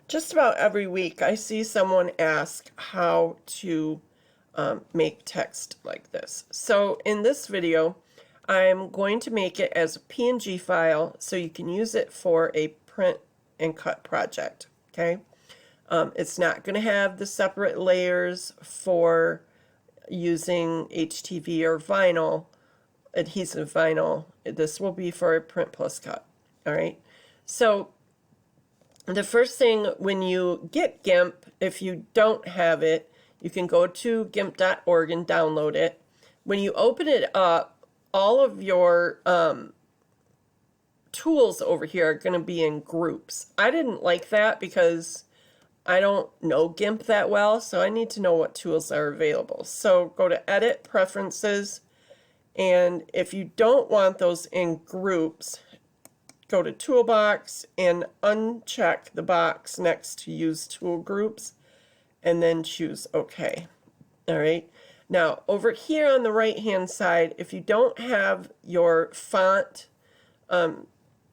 Just about every week I see someone ask how to make text like this. So in this video I'm going to make it as a PNG file so you can use it for a print and cut project. Okay, it's not going to have the separate layers for using HTV or vinyl, adhesive vinyl. This will be for a print+cut. All right, so the first thing, when you get Gimp, if you don't have it, you can go to gimp.org and download it. When you open it up, all of your tools over here are going to be in groups. I didn't like that because I don't know Gimp that well, so I need to know what tools are available. So go to Edit, Preferences, and if you don't want those in groups, go to Toolbox and uncheck the box next to Use Tool Groups and then choose OK. All right. Now over here on the right hand side, if you don't have your font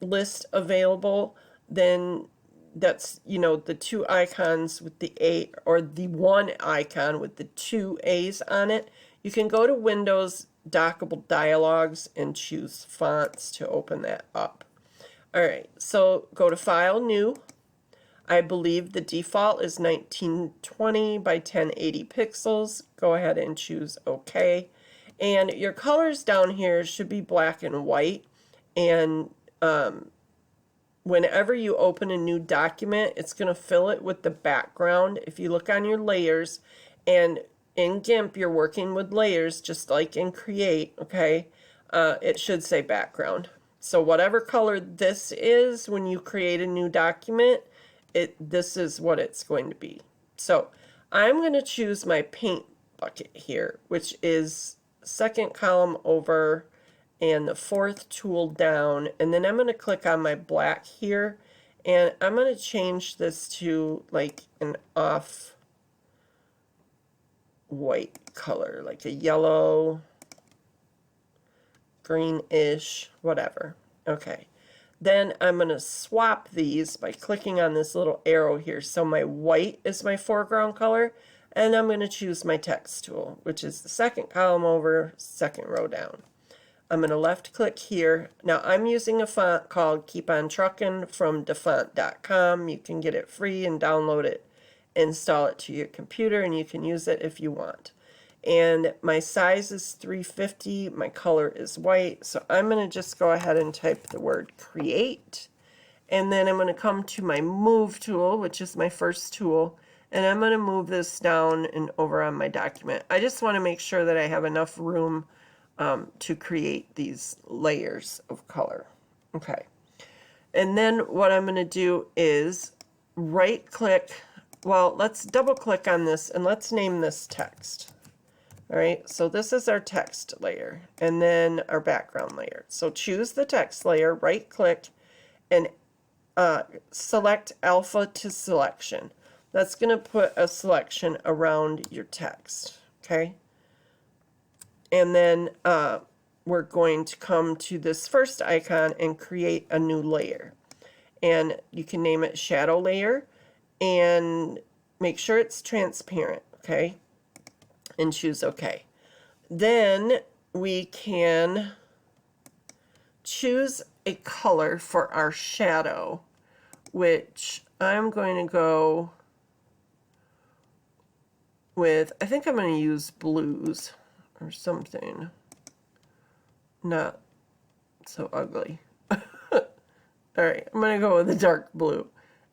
list available, then that's, the two icons with the A, or the one icon with the two A's on it. You can go to Windows, Dockable Dialogues, and choose Fonts to open that up. Alright, so go to File, New. I believe the default is 1920 by 1080 pixels. Go ahead and choose OK. And your colors down here should be black and white. And whenever you open a new document, it's going to fill it with the background. If you look on your layers, and in Gimp you're working with layers just like in Create, okay, it should say background. So whatever color this is when you create a new document, this is what it's going to be. So I'm going to choose my paint bucket here, which is second column over and the fourth tool down, and then I'm going to click on my black here, and I'm going to change this to like an off white color, like a yellow, greenish, whatever. Okay, then I'm going to swap these by clicking on this little arrow here. So my white is my foreground color, and I'm going to choose my text tool, which is the second column over, second row down. I'm going to left click here. Now I'm using a font called Keep On Truckin' from dafont.com. You can get it free and download it, install it to your computer, and you can use it if you want. And my size is 350, my color is white, so I'm going to just go ahead and type the word create, and then I'm going to come to my move tool, which is my first tool, and I'm going to move this down and over on my document. I just want to make sure that I have enough room to create these layers of color. Okay, and then what I'm going to do is right click, well, let's double click on this and let's name this text. All right, so this is our text layer and then our background layer. So choose the text layer, right click, and select alpha to selection. That's going to put a selection around your text. Okay, and then we're going to come to this first icon and create a new layer. And you can name it shadow layer and make sure it's transparent. Okay, and choose OK. Then we can choose a color for our shadow, which I'm going to go with, I think I'm going to use blues or something not so ugly. Alright, I'm going to go with a dark blue.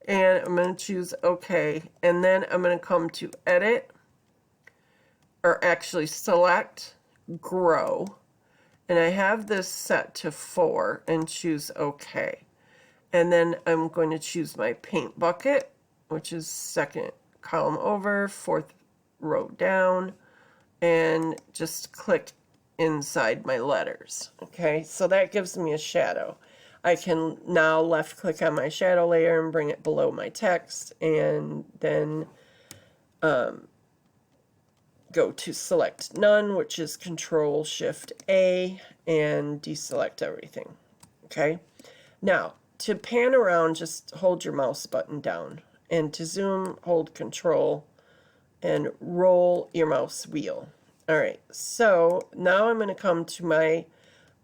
And I'm going to choose OK. And then I'm going to come to Edit, or actually select Grow, and I have this set to 4 and choose OK. And then I'm going to choose my paint bucket, which is second column over, fourth row down, and just click inside my letters. Okay, so that gives me a shadow. I can now left click on my shadow layer and bring it below my text, and then go to select none, which is Control Shift A, and deselect everything. Okay, now to pan around, just hold your mouse button down And to zoom, hold Control and roll your mouse wheel. All right, so now I'm going to come to my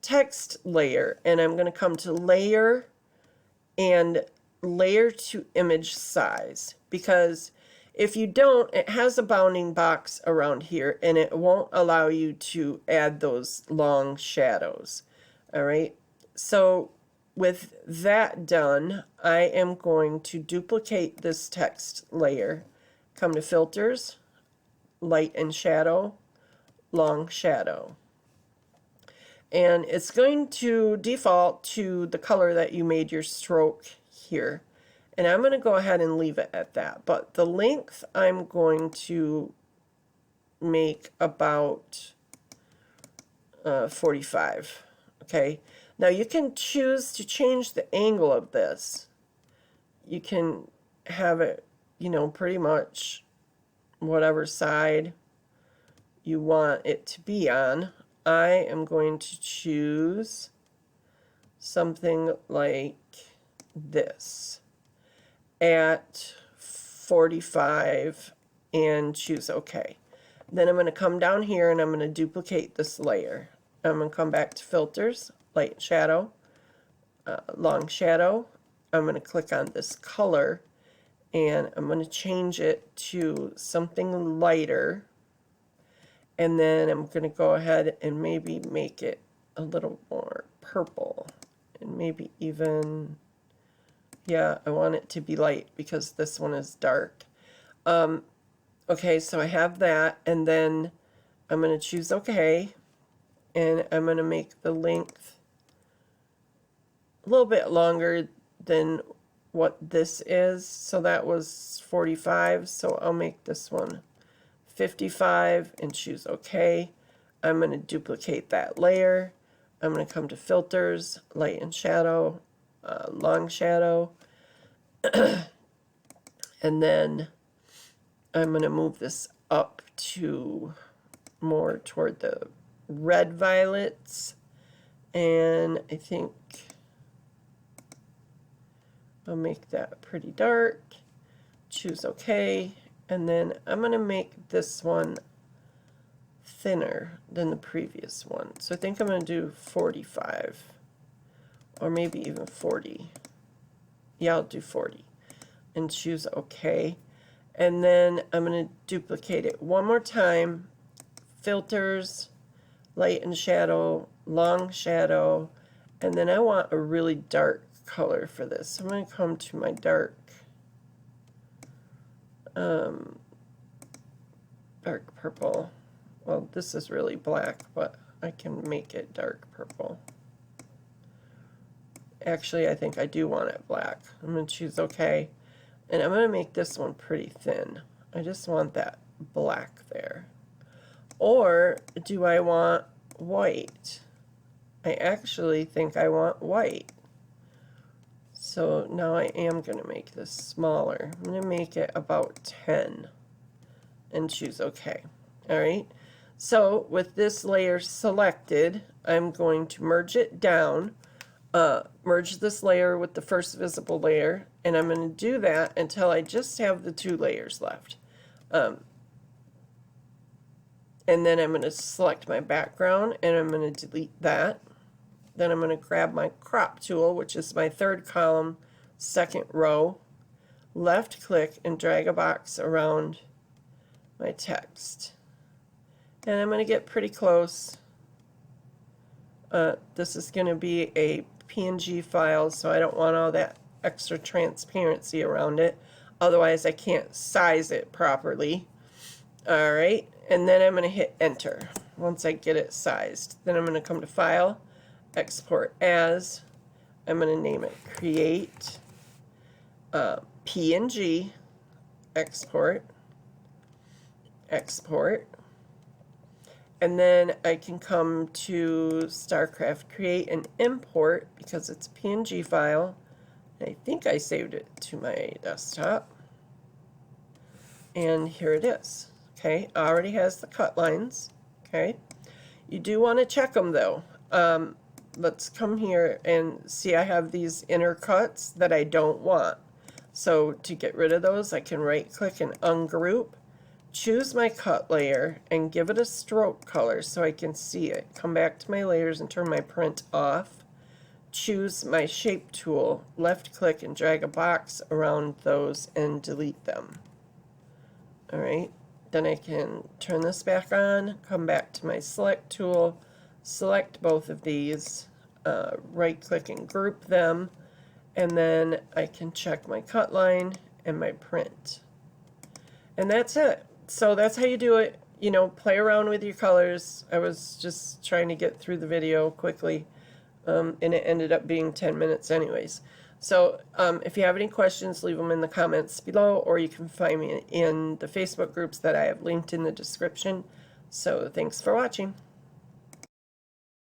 text layer, and I'm going to come to Layer and Layer to Image Size, because if you don't, it has a bounding box around here, and it won't allow you to add those long shadows. All right, so with that done, I am going to duplicate this text layer, come to Filters, Light and Shadow, Long Shadow. And it's going to default to the color that you made your stroke here. And I'm going to go ahead and leave it at that. But the length I'm going to make about 45. Okay. Now you can choose to change the angle of this. You can have it, you know, pretty much whatever side you want it to be on. I am going to choose something like this at 45 and choose OK. Then I'm going to come down here and I'm going to duplicate this layer. I'm going to come back to Filters, Light Shadow, Long Shadow. I'm going to click on this color and I'm going to change it to something lighter. And then I'm going to go ahead and maybe make it a little more purple. And maybe even, yeah, I want it to be light because this one is dark. Okay, so I have that. And then I'm going to choose OK. And I'm going to make the length a little bit longer than what this is. So that was 45. So I'll make this one 55 and choose OK. I'm going to duplicate that layer. I'm going to come to Filters, Light and Shadow, Long Shadow. And then I'm going to move this up to more toward the red violets. And I think I'll make that pretty dark. Choose OK. And then I'm going to make this one thinner than the previous one. So I think I'm going to do 45 or maybe even 40. Yeah, I'll do 40 and choose OK. And then I'm going to duplicate it one more time. Filters, Light and Shadow, Long Shadow, and then I want a really dark color for this. So I'm going to come to my dark purple. Well, this is really black, but I can make it dark purple. Actually, I think I do want it black. I'm going to choose OK. And I'm going to make this one pretty thin. I just want that black there. Or do I want white? I actually think I want white. So now I am going to make this smaller. I'm going to make it about 10 and choose OK. All right. So with this layer selected, I'm going to merge it down, merge this layer with the first visible layer, and I'm going to do that until I just have the two layers left. And then I'm going to select my background and I'm going to delete that. Then I'm going to grab my crop tool, which is my third column, second row, left click and drag a box around my text. And I'm going to get pretty close. This is going to be a PNG file, so I don't want all that extra transparency around it. Otherwise, I can't size it properly. All right, and then I'm going to hit Enter once I get it sized. Then I'm going to come to File, Export As. I'm going to name it Create PNG, Export, Export. And then I can come to StarCraft, Create and Import because it's a PNG file. I think I saved it to my desktop. And here it is. Okay, already has the cut lines. Okay, you do want to check them though. Let's come here and see I have these inner cuts that I don't want. So to get rid of those, I can right click and ungroup, choose my cut layer and give it a stroke color so I can see it. Come back to my layers and turn my print off. Choose my shape tool, left click and drag a box around those and delete them. Alright, then I can turn this back on, come back to my select tool, select both of these, right click and group them, and then I can check my cut line and my print. And that's it. So that's how you do it. You know, play around with your colors. I was just trying to get through the video quickly, and it ended up being 10 minutes anyways. So if you have any questions, leave them in the comments below, or you can find me in the Facebook groups that I have linked in the description. So thanks for watching.